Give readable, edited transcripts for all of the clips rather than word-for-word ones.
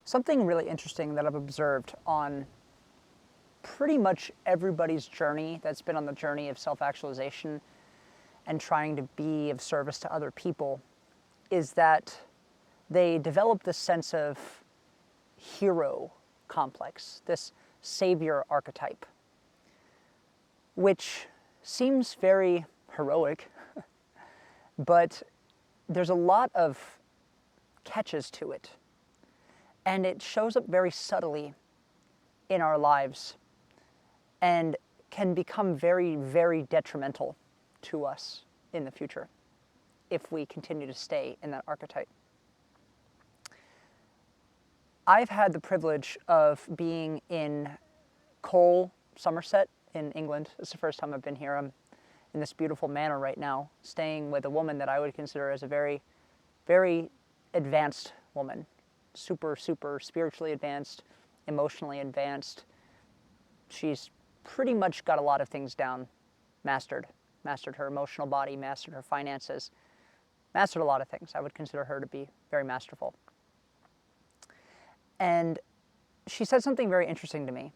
Something really interesting that I've observed on pretty much everybody's journey that's been on the journey of self-actualization and trying to be of service to other people is that they develop this sense of hero complex, this savior archetype, which seems very heroic, but there's a lot of catches to it. And it shows up very subtly in our lives and can become very, very detrimental to us in the future if we continue to stay in that archetype. I've had the privilege of being in Cole, Somerset in England. It's the first time I've been here. I'm in this beautiful manor right now, staying with a woman that I would consider as a very, very advanced woman. Super, super spiritually advanced, emotionally advanced. She's pretty much got a lot of things down, mastered her emotional body, mastered her finances, mastered a lot of things. I would consider her to be very masterful. And she said something very interesting to me,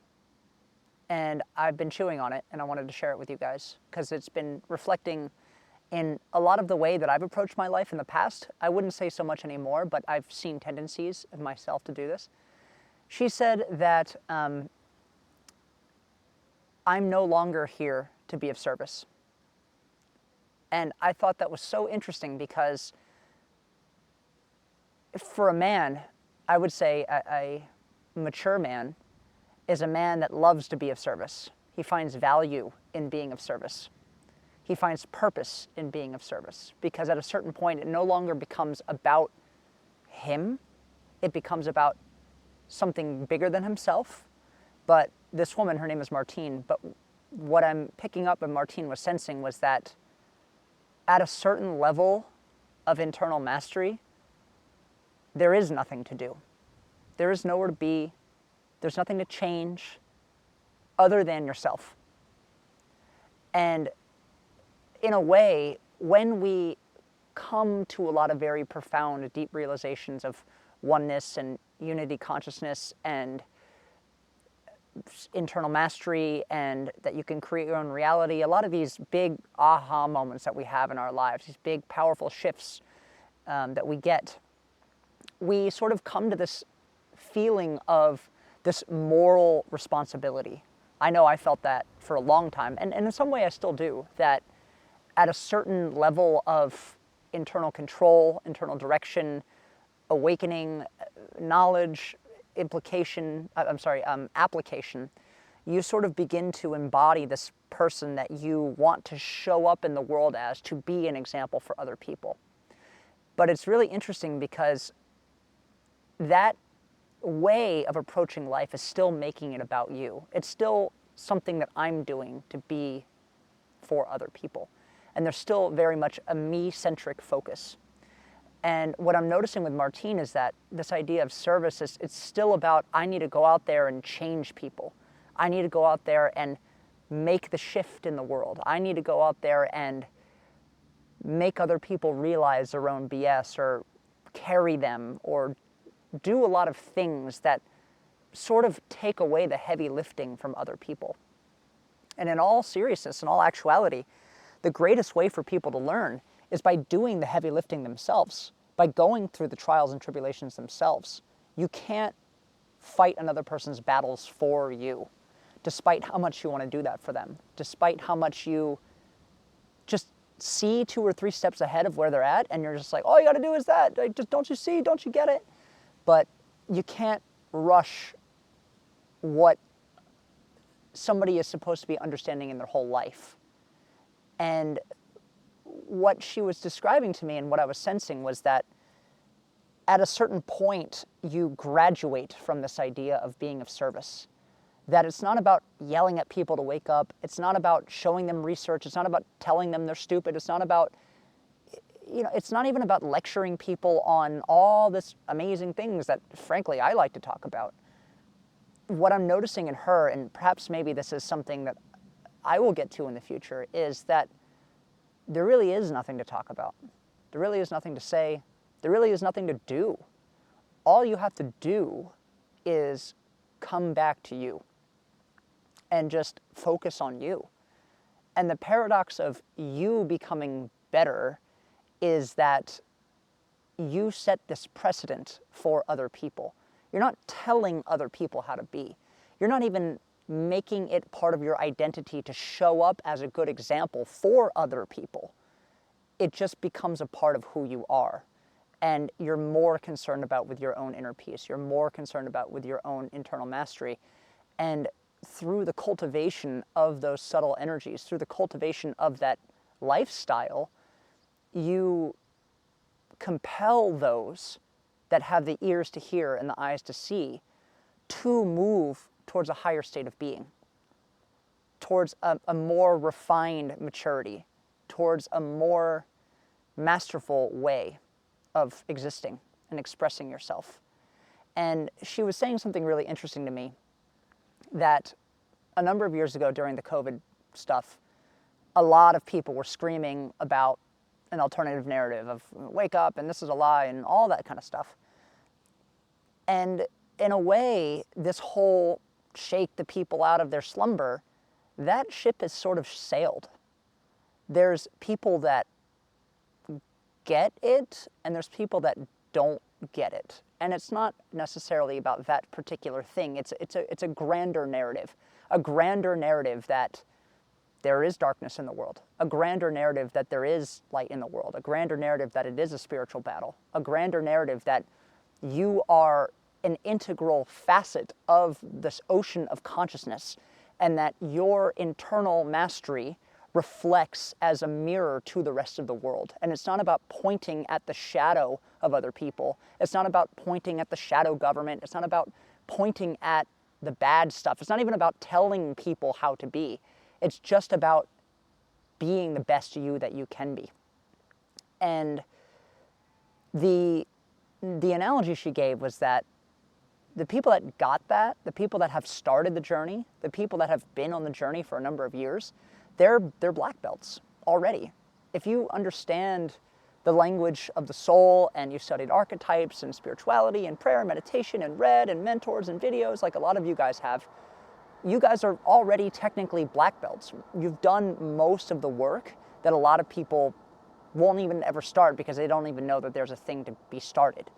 and I've been chewing on it, and I wanted to share it with you guys because it's been reflecting in a lot of the way that I've approached my life in the past. I wouldn't say so much anymore, but I've seen tendencies of myself to do this. She said that I'm no longer here to be of service. And I thought that was so interesting because for a man, I would say a mature man is a man that loves to be of service. He finds value in being of service. He finds purpose in being of service because at a certain point it no longer becomes about him. It becomes about something bigger than himself. But this woman, her name is Martine, but what I'm picking up and Martine was sensing was that at a certain level of internal mastery, there is nothing to do. There is nowhere to be. There's nothing to change other than yourself. And in a way, when we come to a lot of very profound, deep realizations of oneness and unity consciousness and internal mastery and that you can create your own reality, a lot of these big aha moments that we have in our lives, these big powerful shifts that we get, we sort of come to this feeling of this moral responsibility. I know I felt that for a long time, and in some way I still do, that at a certain level of internal control, internal direction, awakening, knowledge, application, you sort of begin to embody this person that you want to show up in the world as, to be an example for other people. But it's really interesting because that way of approaching life is still making it about you. It's still something that I'm doing to be for other people. And there's still very much a me-centric focus. And what I'm noticing with Martine is that this idea of service is, it's still about, I need to go out there and change people. I need to go out there and make the shift in the world. I need to go out there and make other people realize their own BS or carry them or do a lot of things that sort of take away the heavy lifting from other people. And in all seriousness, in all actuality, the greatest way for people to learn is by doing the heavy lifting themselves, by going through the trials and tribulations themselves. You can't fight another person's battles for you, despite how much you want to do that for them, despite how much you just see 2 or 3 steps ahead of where they're at, and you're just like, all you got to do is that. Like, just, don't you see? Don't you get it? But you can't rush what somebody is supposed to be understanding in their whole life. And what she was describing to me and what I was sensing was that at a certain point, you graduate from this idea of being of service. That it's not about yelling at people to wake up. It's not about showing them research. It's not about telling them they're stupid. It's not about, it's not even about lecturing people on all this amazing things that, frankly, I like to talk about. What I'm noticing in her, and perhaps maybe this is something that I will get to in the future, is that there really is nothing to talk about. There really is nothing to say. There really is nothing to do. All you have to do is come back to you and just focus on you. And the paradox of you becoming better is that you set this precedent for other people. You're not telling other people how to be. You're not even making it part of your identity to show up as a good example for other people. It just becomes a part of who you are. And you're more concerned about with your own inner peace. You're more concerned about with your own internal mastery. And through the cultivation of those subtle energies, through the cultivation of that lifestyle, you compel those that have the ears to hear and the eyes to see to move towards a higher state of being, towards a more refined maturity, towards a more masterful way of existing and expressing yourself. And she was saying something really interesting to me, that a number of years ago during the COVID stuff, a lot of people were screaming about an alternative narrative of wake up and this is a lie and all that kind of stuff. And in a way, this whole shake the people out of their slumber, that ship has sort of sailed. There's people that get it and there's people that don't get it. And it's not necessarily about that particular thing. It's a grander narrative. A grander narrative that there is darkness in the world. A grander narrative that there is light in the world. A grander narrative that it is a spiritual battle. A grander narrative that you are an integral facet of this ocean of consciousness, and that your internal mastery reflects as a mirror to the rest of the world. And it's not about pointing at the shadow of other people. It's not about pointing at the shadow government. It's not about pointing at the bad stuff. It's not even about telling people how to be. It's just about being the best you that you can be. And the analogy she gave was that the people that got that, the people that have started the journey, the people that have been on the journey for a number of years, they're black belts already. If you understand the language of the soul and you've studied archetypes and spirituality and prayer and meditation and read and mentors and videos like a lot of you guys have, you guys are already technically black belts. You've done most of the work that a lot of people won't even ever start because they don't even know that there's a thing to be started.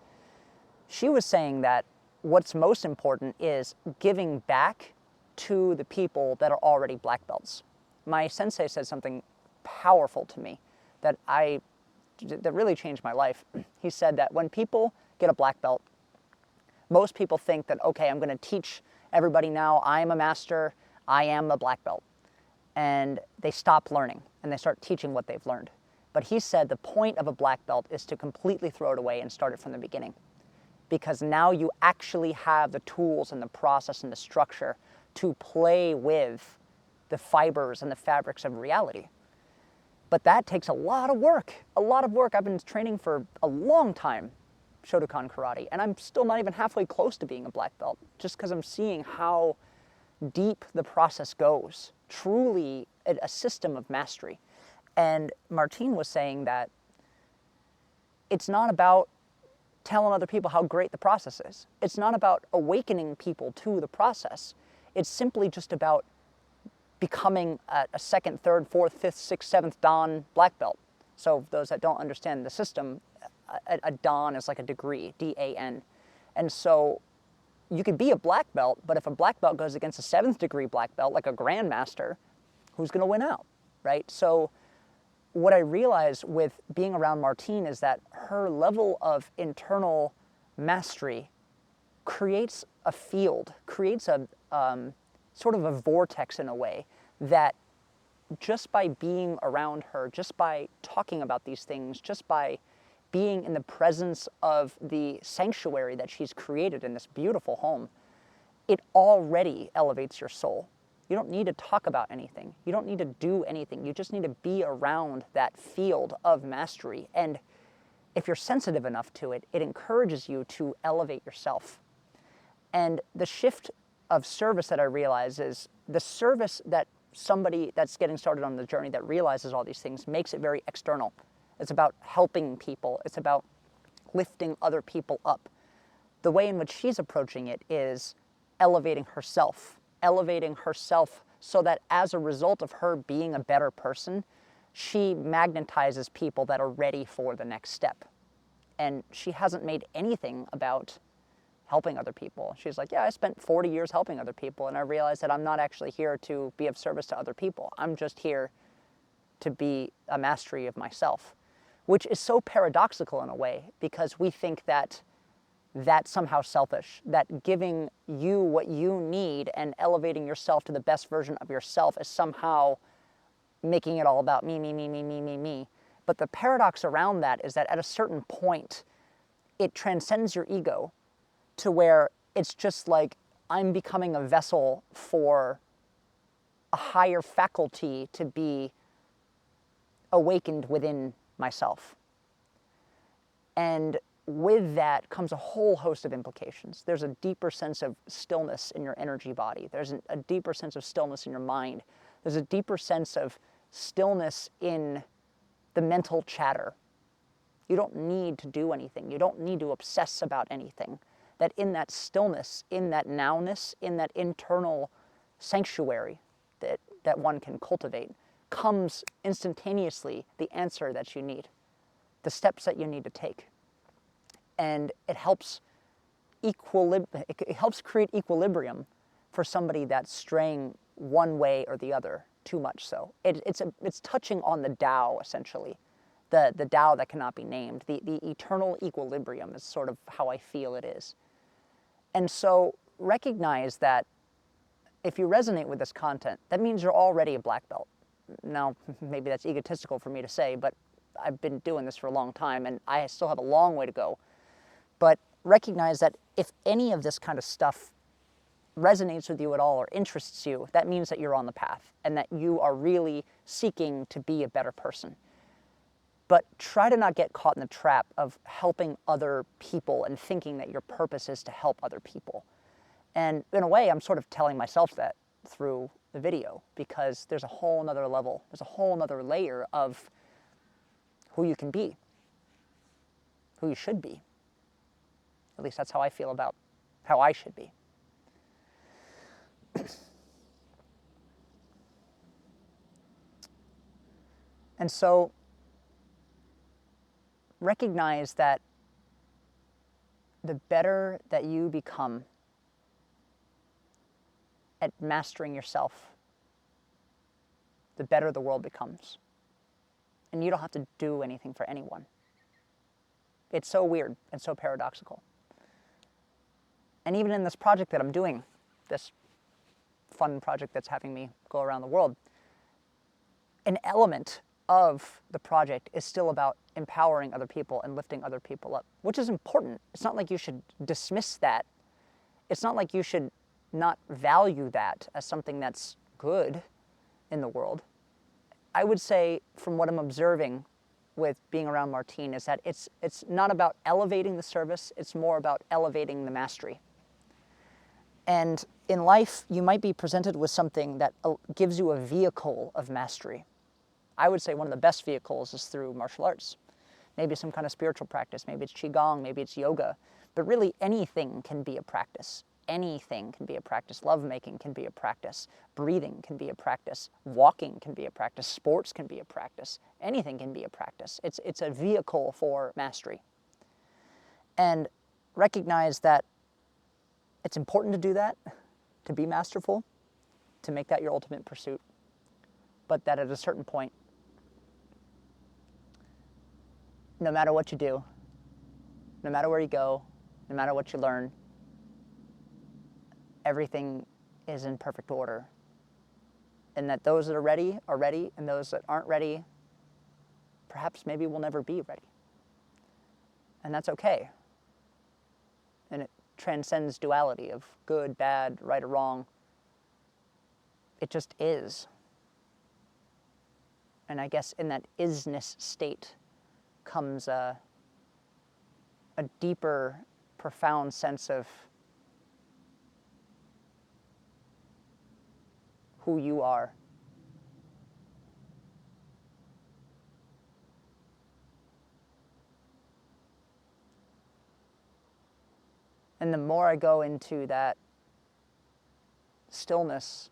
She was saying that what's most important is giving back to the people that are already black belts. My sensei said something powerful to me that really changed my life. He said that when people get a black belt, most people think that, okay, I'm going to teach everybody now, I am a master, I am a black belt. And they stop learning and they start teaching what they've learned. But he said the point of a black belt is to completely throw it away and start it from the beginning. Because now you actually have the tools and the process and the structure to play with the fibers and the fabrics of reality. But that takes a lot of work, a lot of work. I've been training for a long time, Shotokan karate, and I'm still not even halfway close to being a black belt, just because I'm seeing how deep the process goes. Truly a system of mastery. And Martine was saying that it's not about telling other people how great the process is. It's not about awakening people to the process. It's simply just about becoming a second, third, fourth, fifth, sixth, seventh Dan black belt. So those that don't understand the system, a Dan is like a degree, D-A-N. And so you could be a black belt, but if a black belt goes against a 7th degree black belt, like a grandmaster, who's going to win out, right? So what I realized with being around Martine is that her level of internal mastery creates a field, creates a sort of a vortex in a way that just by being around her, just by talking about these things, just by being in the presence of the sanctuary that she's created in this beautiful home, it already elevates your soul. You don't need to talk about anything. You don't need to do anything. You just need to be around that field of mastery. And if you're sensitive enough to it, it encourages you to elevate yourself. And the shift of service that I realize is the service that somebody that's getting started on the journey that realizes all these things makes it very external. It's about helping people. It's about lifting other people up. the way in which she's approaching it is elevating herself so that as a result of her being a better person, she magnetizes people that are ready for the next step. And she hasn't made anything about helping other people. She's like, yeah, I spent 40 years helping other people, and I realized that I'm not actually here to be of service to other people. I'm just here to be a mastery of myself, which is so paradoxical in a way, because we think that that's somehow selfish, that giving you what you need and elevating yourself to the best version of yourself is somehow making it all about me, me, me, me, me, me, me. But the paradox around that is that at a certain point, it transcends your ego to where it's just like, I'm becoming a vessel for a higher faculty to be awakened within myself. And with that comes a whole host of implications. There's a deeper sense of stillness in your energy body. There's a deeper sense of stillness in your mind. There's a deeper sense of stillness in the mental chatter. You don't need to do anything. You don't need to obsess about anything. That in that stillness, in that nowness, in that internal sanctuary that one can cultivate, comes instantaneously the answer that you need, the steps that you need to take. And it helps create equilibrium for somebody that's straying one way or the other, too much so. It's touching on the Tao, essentially, the Tao that cannot be named. The eternal equilibrium is sort of how I feel it is. And so recognize that if you resonate with this content, that means you're already a black belt. Now, maybe that's egotistical for me to say, but I've been doing this for a long time, and I still have a long way to go. But recognize that if any of this kind of stuff resonates with you at all or interests you, that means that you're on the path and that you are really seeking to be a better person. But try to not get caught in the trap of helping other people and thinking that your purpose is to help other people. And in a way, I'm sort of telling myself that through the video, because there's a whole nother level, there's a whole nother layer of who you can be, who you should be. At least that's how I feel about how I should be. And so recognize that the better that you become at mastering yourself, the better the world becomes. And you don't have to do anything for anyone. It's so weird and so paradoxical. And even in this project that I'm doing, this fun project that's having me go around the world, an element of the project is still about empowering other people and lifting other people up, which is important. It's not like you should dismiss that. It's not like you should not value that as something that's good in the world. I would say, from what I'm observing with being around Martine, is that it's not about elevating the service, it's more about elevating the mastery. And in life, you might be presented with something that gives you a vehicle of mastery. I would say one of the best vehicles is through martial arts. Maybe some kind of spiritual practice, maybe it's Qigong, maybe it's yoga. But really anything can be a practice. Anything can be a practice. Lovemaking can be a practice. Breathing can be a practice. Walking can be a practice. Sports can be a practice. Anything can be a practice. It's a vehicle for mastery. And recognize that it's important to do that, to be masterful, to make that your ultimate pursuit. But that at a certain point, no matter what you do, no matter where you go, no matter what you learn, everything is in perfect order. And that those that are ready, and those that aren't ready, perhaps maybe will never be ready. And that's okay. And it transcends duality of good, bad, right or wrong. It just is. And I guess in that isness state comes a deeper, profound sense of who you are. And the more I go into that stillness,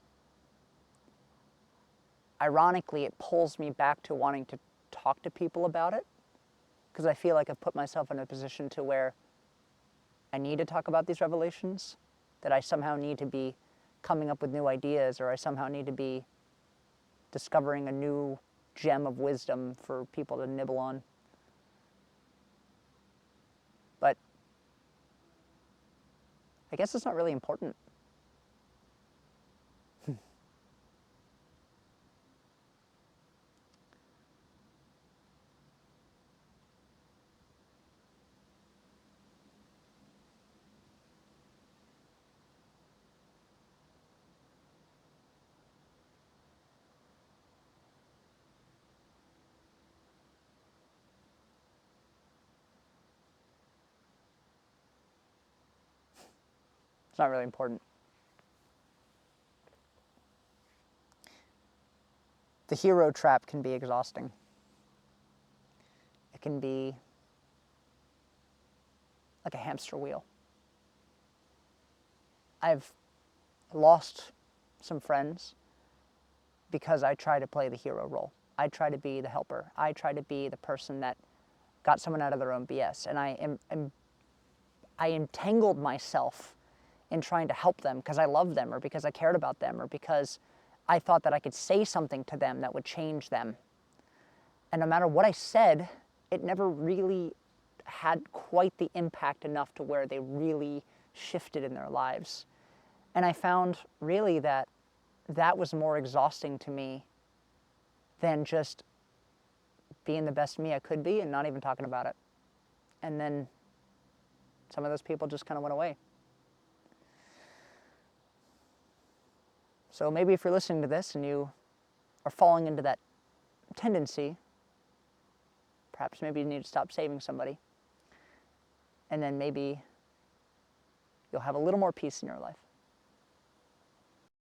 ironically, it pulls me back to wanting to talk to people about it, because I feel like I've put myself in a position to where I need to talk about these revelations, that I somehow need to be coming up with new ideas, or I somehow need to be discovering a new gem of wisdom for people to nibble on. But I guess it's not really important. It's not really important. The hero trap can be exhausting. It can be like a hamster wheel. I've lost some friends because I try to play the hero role. I try to be the helper. I try to be the person that got someone out of their own BS. And I entangled myself in trying to help them because I loved them, or because I cared about them, or because I thought that I could say something to them that would change them. And no matter what I said, it never really had quite the impact enough to where they really shifted in their lives. And I found really that that was more exhausting to me than just being the best me I could be and not even talking about it. And then some of those people just kind of went away. So maybe if you're listening to this and you are falling into that tendency, perhaps maybe you need to stop saving somebody. And then maybe you'll have a little more peace in your life.